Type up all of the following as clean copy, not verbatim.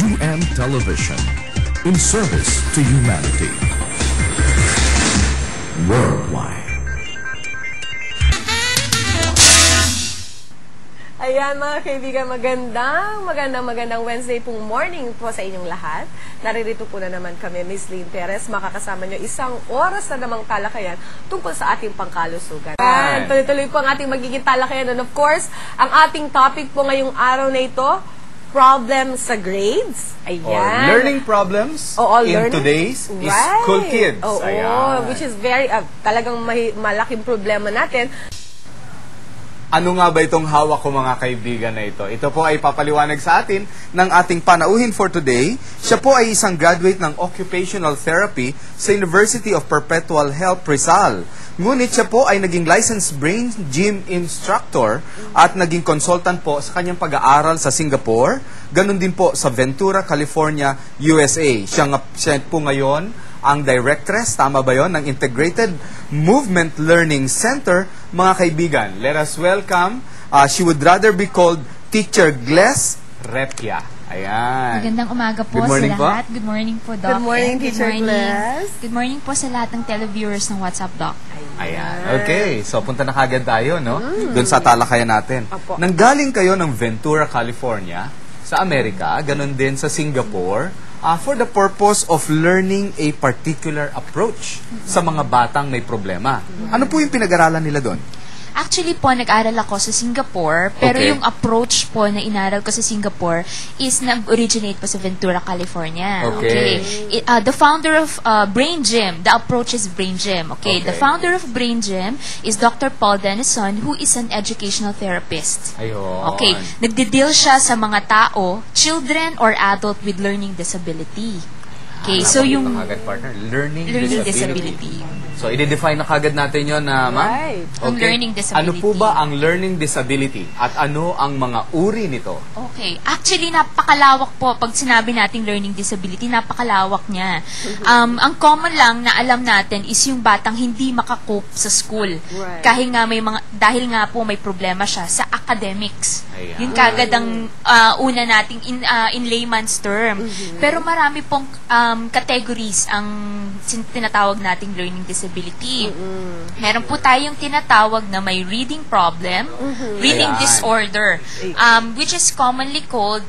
UM Television, in service to humanity. Worldwide. Ayan mga kaibigan, magandang Wednesday pong morning po sa inyong lahat. Naririto po na naman kami, Ms. Lynn Perez, makakasama nyo isang oras na namang talakayan tungkol sa ating pangkalusugan. Ayan, tuloy-tuloy po ang ating magiging talakayan. And of course, ang ating topic po ngayong araw na ito, problems sa grades. Ayan. Or learning problems in today's school kids. Ayan. Which is very, talagang malaking problema natin. Ano nga ba itong hawak ko mga kaibigan na ito? Ito po ay papaliwanag sa atin ng ating panauhin for today. Siya po ay isang graduate ng Occupational Therapy sa University of Perpetual Help Rizal. Ngunit siya po ay naging licensed brain gym instructor at naging consultant po sa kanyang pag-aaral sa Singapore. Ganon din po sa Ventura, California, USA. Siya po ngayon ang directress, tama ba yun, ng Integrated Movement Learning Center. Mga kaibigan, let us welcome, she would rather be called Teacher Gles Repia. Ayan. Magandang umaga po sa lahat. Good morning po, Doc. Good morning, Teacher Gles. Good morning po sa lahat ng televiewers ng WhatsApp, Doc. Ayan. Okay, so punta na kagad tayo, no? Doon sa talakayan natin. Apo. Nanggaling kayo ng Ventura, California, sa Amerika, ganon din sa Singapore, for the purpose of learning a particular approach sa mga batang may problema. Ano po yung pinag-aralan nila doon? Actually po, nag-aral ako sa Singapore, pero yung approach po na inaral ko sa Singapore is nag-originate po sa Ventura, California. Okay. The founder of Brain Gym, the approach is Brain Gym. Okay. The founder of Brain Gym is Dr. Paul Denison, who is an educational therapist. Ayun. Okay. Nagde-deal siya sa mga tao, children or adult with learning disability. Okay, so yung learning disability. So, i-define na kagad natin yun na, ma'am? Right. Ang learning disability. Ano po ba ang learning disability? At ano ang mga uri nito? Okay. Actually, napakalawak po. Pag sinabi nating learning disability, napakalawak niya. Ang common lang na alam natin is yung batang hindi makakope sa school. Right. Dahil nga po may problema siya sa academics. Ayan. Yun kagad ang una nating in layman's term. Pero marami pong categories ang tinatawag nating learning disability. Meron po tayong tinatawag na may reading problem, reading disorder, which is commonly called,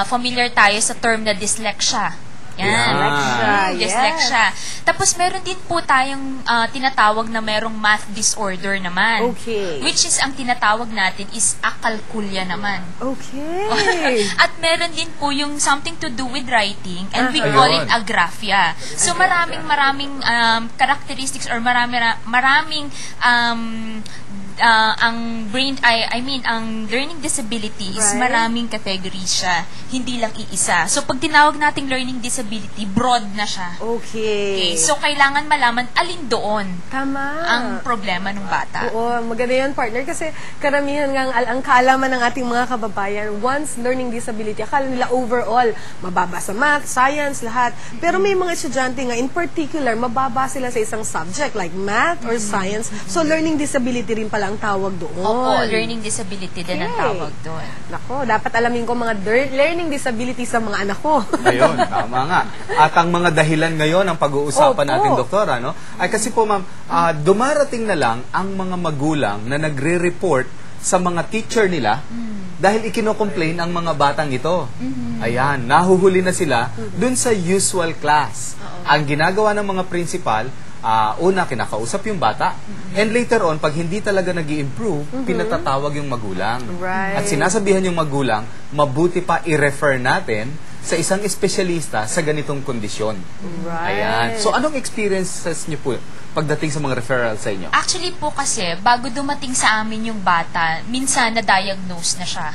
familiar tayo sa term na dyslexia. Yan. Dyslexia. Tapos meron din po tayong tinatawag na merong math disorder naman. Okay. Which is ang tinatawag natin is akalkulya naman. Okay. At meron din po yung something to do with writing and we call it agraphia. So maraming characteristics or maraming ang learning disability is maraming categories siya, hindi lang iisa. So pag tinawag nating learning disability, broad na siya. Okay. So kailangan malaman alin doon Tama. ang problema ng bata. Oo, maganda yan, partner. Kasi karamihan nga ang kaalaman ng ating mga kababayan, once learning disability, akala nila overall, mababa sa math, science, lahat. Pero may mga estudyante nga, in particular, mababa sila sa isang subject like math or science. So learning disability rin pala ang tawag doon. Opo, learning disability din ang tawag doon. Nako, dapat alamin ko mga learning disability sa mga anak ko. Ayun, tama nga. At ang mga dahilan ngayon ang pag-uusapan natin, doktora, no? Ay kasi po, ma'am, dumarating na lang ang mga magulang na nagre-report sa mga teacher nila dahil ikino-complain ang mga batang ito. Ayan, nahuhuli na sila dun sa usual class. Ang ginagawa ng mga principal, una, kinakausap yung bata. And later on, pag hindi talaga nag-i-improve, pinatatawag yung magulang. Right. At sinasabihan yung magulang, mabuti pa i-refer natin sa isang espesyalista sa ganitong kondisyon. Right. Ayan. So, anong experiences niyo po pagdating sa mga referral sa inyo? Actually po kasi, bago dumating sa amin yung bata, minsan na-diagnose na siya.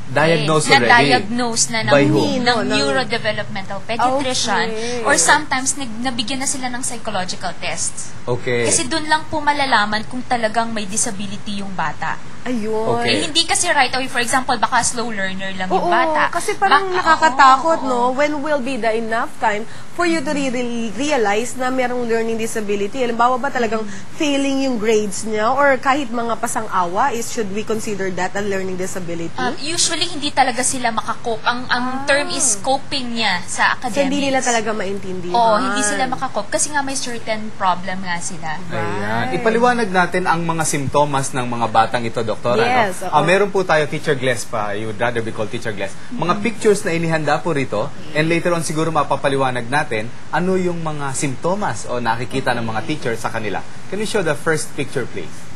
Diagnosed already? Na-diagnose na By who? ng neurodevelopmental pediatrician or sometimes nabigyan na sila ng psychological tests. Okay. Kasi doon lang po malalaman kung talagang may disability yung bata. Ayun. Okay. Hindi kasi right away, for example, baka slow learner lang yung bata. Kasi parang nakakatakot, no? When will be the enough time for you to really realize na merong learning disability? Halimbawa ba talagang failing yung grades niya or kahit mga pasang-awa, should we consider that a learning disability? Usually usually hindi talaga sila makakope. Ang term is coping niya sa So, academics. hindi nila talaga maintindihan. Oo, hindi sila makakope kasi nga may certain problem nga sila. Ayan. Ipaliwanag natin ang mga simptomas ng mga batang ito, Doktora. Yes, no? oo. Meron po tayo, Teacher Gles pa. You would rather be called Teacher Gles. Mga pictures na inihanda po rito, and later on siguro mapapaliwanag natin ano yung mga simptomas o nakikita ng mga teachers sa kanila. Can you show the first picture, please?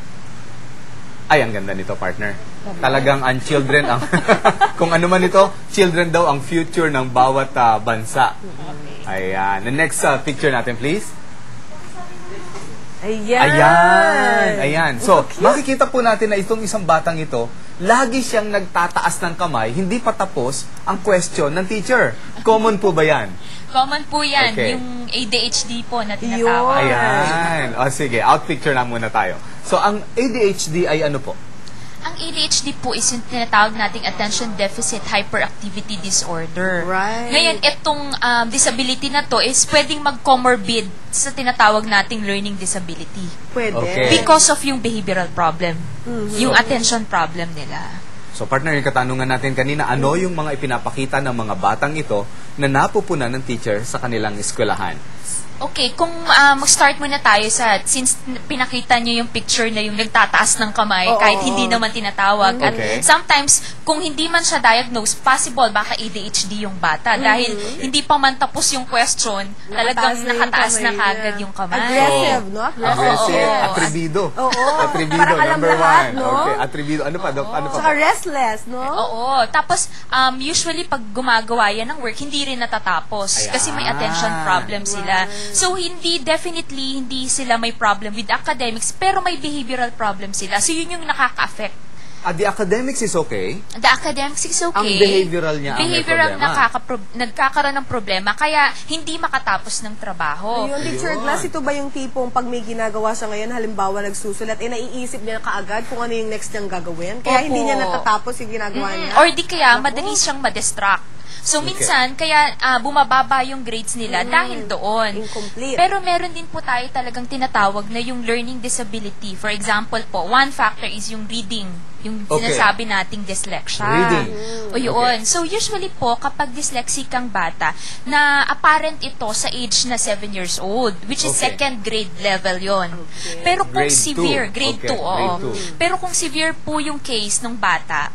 Ay, ang ganda nito, partner. Talagang ang children, ang kung ano man ito, children daw ang future ng bawat bansa. Ayan. The next picture natin, please. Ayan. So, makikita po natin na itong isang batang ito, lagi siyang nagtataas ng kamay, hindi pa tapos ang question ng teacher. Common po ba yan? Common po yan, Okay. yung ADHD po na tinatawag. Ayan. O sige, out picture lang muna tayo. So, ang ADHD ay ano po? Ang ADHD po is yung tinatawag nating Attention Deficit Hyperactivity Disorder. Right. Ngayon, itong disability na to is pwedeng mag-comorbid sa tinatawag nating learning disability. Pwede. Okay. Because of yung behavioral problem, yung attention problem nila. So, partner, yung katanungan natin kanina, ano yung mga ipinapakita ng mga batang ito na napupunan ng teacher sa kanilang eskwelahan? Okay, kung mag-start muna tayo since pinakita niyo yung picture na yung nagtataas ng kamay, Oo, kahit oo. hindi naman tinatawag. Okay. At sometimes, kung hindi man siya diagnosed, possible baka ADHD yung bata. Dahil hindi pa man tapos yung question, talagang nakataas na kagad yung kamay. Aggressive, no? Aggressive, Oo. atrebido. Oo. Atrebido, Parang alam number lahat, one. no? Okay, atrebido. Ano pa, Dok? Ano pa? Saka restless, no? Oo. Tapos, usually, pag gumagawa yan ng work, hindi rin natatapos. Ayan. Kasi may attention problem sila. So, definitely, hindi sila may problem with academics, pero may behavioral problem sila. So, yun yung nakaka-affect. The academics is okay. The academics is okay. Ang behavioral niya ang may Behavioral problema. nagkakaroon ng problema, kaya hindi makatapos ng trabaho. Yung Teacher Glass, ito ba yung tipong pag may ginagawa siya ngayon, halimbawa nagsusulat, naiisip niya kaagad kung ano yung next niyang gagawin? Kaya Opo. hindi niya natatapos yung ginagawa niya? Or di kaya, madali siyang madistract. So, minsan, kaya bumababa yung grades nila dahil doon. Incomplete. Pero meron din po tayo talagang tinatawag na yung learning disability. For example po, one factor is yung reading. Yung Okay. sinasabi nating dyslexia. Reading. O yun. So, usually po, kapag dyslexic ang bata, na apparent ito sa age na 7 years old, which is Okay. second grade level yon. Pero kung Grade severe, two. grade Okay, 2, oo. grade two. Pero kung severe po yung case ng bata,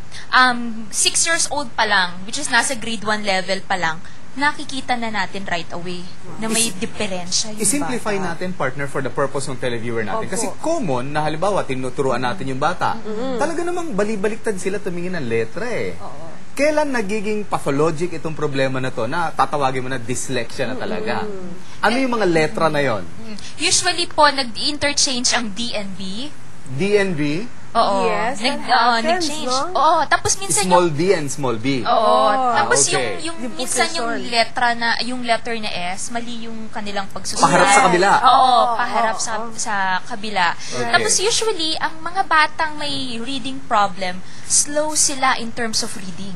6 years old pa lang, which is nasa grade 1 level pa lang, nakikita na natin right away na may diferensya yung I-simplify bata. natin, partner, for the purpose ng televiewer natin. Opo. Kasi common na halimbawa, tinuturuan natin yung bata. Talaga namang balibaliktad sila tumingin ng letra eh. Kailan nagiging pathologic itong problema na to na tatawagin mo na dyslexia na talaga? Ano yung mga letra na yon? Usually po, nag-interchange ang DNB. DNB, Oo. Yes, that happens, Nag-change. no? Oo. Tapos minsan small d and small b. Oo. Tapos okay. yung Yung minsan yung posisyon. letra na, yung letter na S, mali yung kanilang pagsusulat. Paharap sa kabila. Oo, paharap sa kabila. Okay. Tapos usually, ang mga batang may reading problem, slow sila in terms of reading.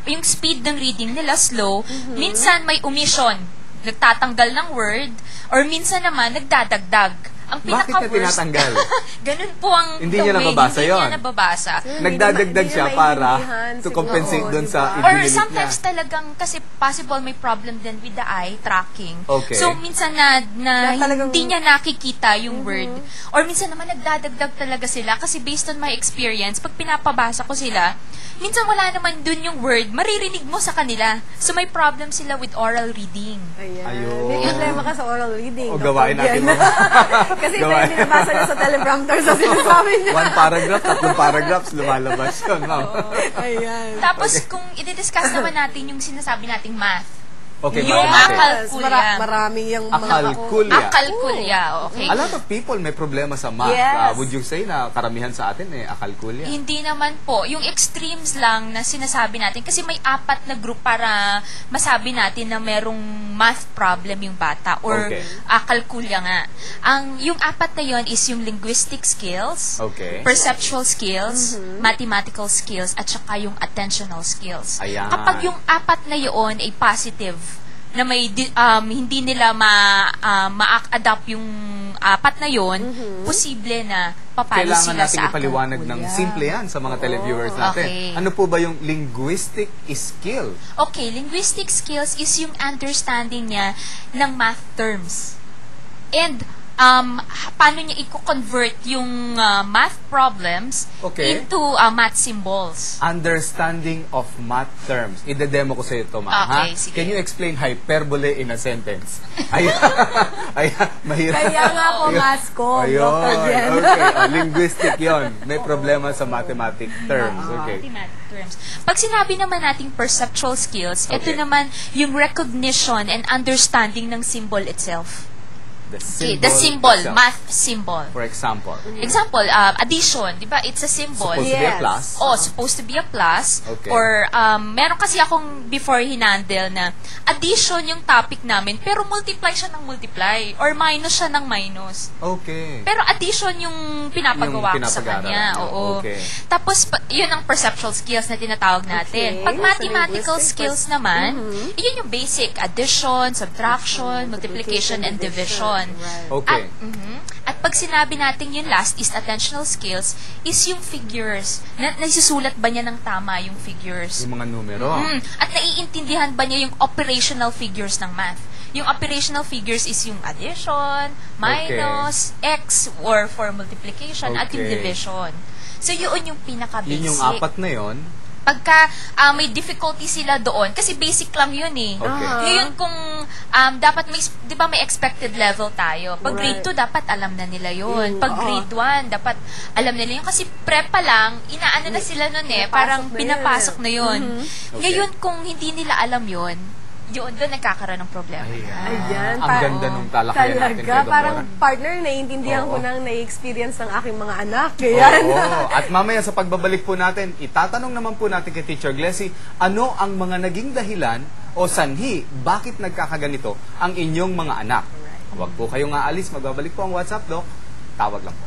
Yung speed ng reading nila slow, minsan may omission, nagtatanggal ng word, or minsan naman nagdadagdag. Ang Bakit niya pinaka-worst, tinatanggal? ganun po ang Hindi the niya way, nababasa hindi yun. niya nababasa. Nagdadagdag Hindi siya na para maintindihan to siguro. compensate Oo, doon sa diba? Or idinilit sometimes niya. talagang kasi possible may problem din with the eye tracking. Okay. So minsan na Na talagang- hindi niya nakikita yung word. Or minsan naman nagdadagdag talaga sila kasi based on my experience, pag pinapabasa ko sila, minsan wala naman dun yung word, maririnig mo sa kanila. So may problem sila with oral reading. Ayan. Ayun. May problema ka sa oral reading. O, kapag gawain natin yan. mo. Kasi ito Gawain. yung binabasa niya sa teleprompter sa sinasabi niya. One paragraph, 3 paragraphs, lumalabas yun, ma'am. Ayan. Tapos kung i-discuss naman natin yung sinasabi nating math, Okay, Yung mathematics. akal- Marami yung Akalkulya. akalkulya, okay? A lot of people may problema sa math. Yes. Would you say na karamihan sa atin akalkulya? Hindi naman po. Yung extremes lang na sinasabi natin, kasi may 4 na group para masabi natin na merong math problem yung bata or Okay. akalkulya nga. Yung 4 na yon is yung linguistic skills, Okay. perceptual skills, mathematical skills, at saka yung attentional skills. Ayan. Kapag yung 4 na yon ay positive, na may hindi nila ma-adapt yung apat na yon, posible na papalo Kailangan sila natin sa ipaliwanag ng simple yan sa mga televiewers natin. Okay. Ano po ba yung linguistic skill? Okay, linguistic skills is yung understanding niya ng math terms. And paano niya i-convert yung math problems Okay. into math symbols. Understanding of math terms. Ide-demo ko sa iyo ito, ma'am. Okay, Ha? sige. Can you explain hyperbole in a sentence? Ay, mahirap. Kaya nga po, mas ko, Ayun. Dr. Jen. Okay. Linguistic yon. May problema sa mathematic terms. Okay. Mathematic terms. Pag sinabi naman nating perceptual skills, ito Okay. naman yung recognition and understanding ng symbol itself. Okay, the symbol, itself. math symbol. For example. Example, addition, di ba? It's a symbol. Supposed to be a Yes. plus. Oh, supposed to be a plus. Okay. Or, meron kasi akong before hinandle na addition yung topic namin, pero multiply siya ng multiply. Or minus siya ng minus. Okay. Pero addition yung pinapagawa Yung ko sa pinapag-aralan kanya. niyo. Oo. Okay. Tapos, yun ang perceptual skills na tinatawag Okay. natin. Pag So, mathematical linguistic skills naman, yun yung basic. Addition, subtraction, multiplication, and division. Right. Okay. At pag sinabi natin yung last is attentional skills, is yung figures. Nasusulat ba niya ng tama yung figures? Yung mga numero. At naiintindihan ba niya yung operational figures ng math? Yung operational figures is yung addition, minus, x, or for multiplication, at yung Okay. division. So, yun yung pinaka-basic. Yun yung apat na yon. Pagka may difficulty sila doon, kasi basic lang yun eh. Okay. Ngayon kung dapat may, di ba may expected level tayo. Pag grade Right. 2, dapat alam na nila yun. Pag grade 1, dapat alam na nila yun. Kasi prepa lang, inaano na sila nun eh. Parang na yun. pinapasok na yun. Okay. Ngayon, kung hindi nila alam yun, yun, doon nagkakaroon ng problema. Ayan. Ang ganda nung talakayan natin kay Talaga, Dr. parang partner, naiintindihan Oo. ko nang na-experience ng aking mga anak. Kaya Oo. At mamaya sa pagbabalik po natin, itatanong naman po natin kay Teacher Glessy, ano ang mga naging dahilan o sanhi, bakit nagkakaganito ang inyong mga anak? Huwag po kayong aalis, magbabalik po ang WhatsApp, Doc. Tawag lang po.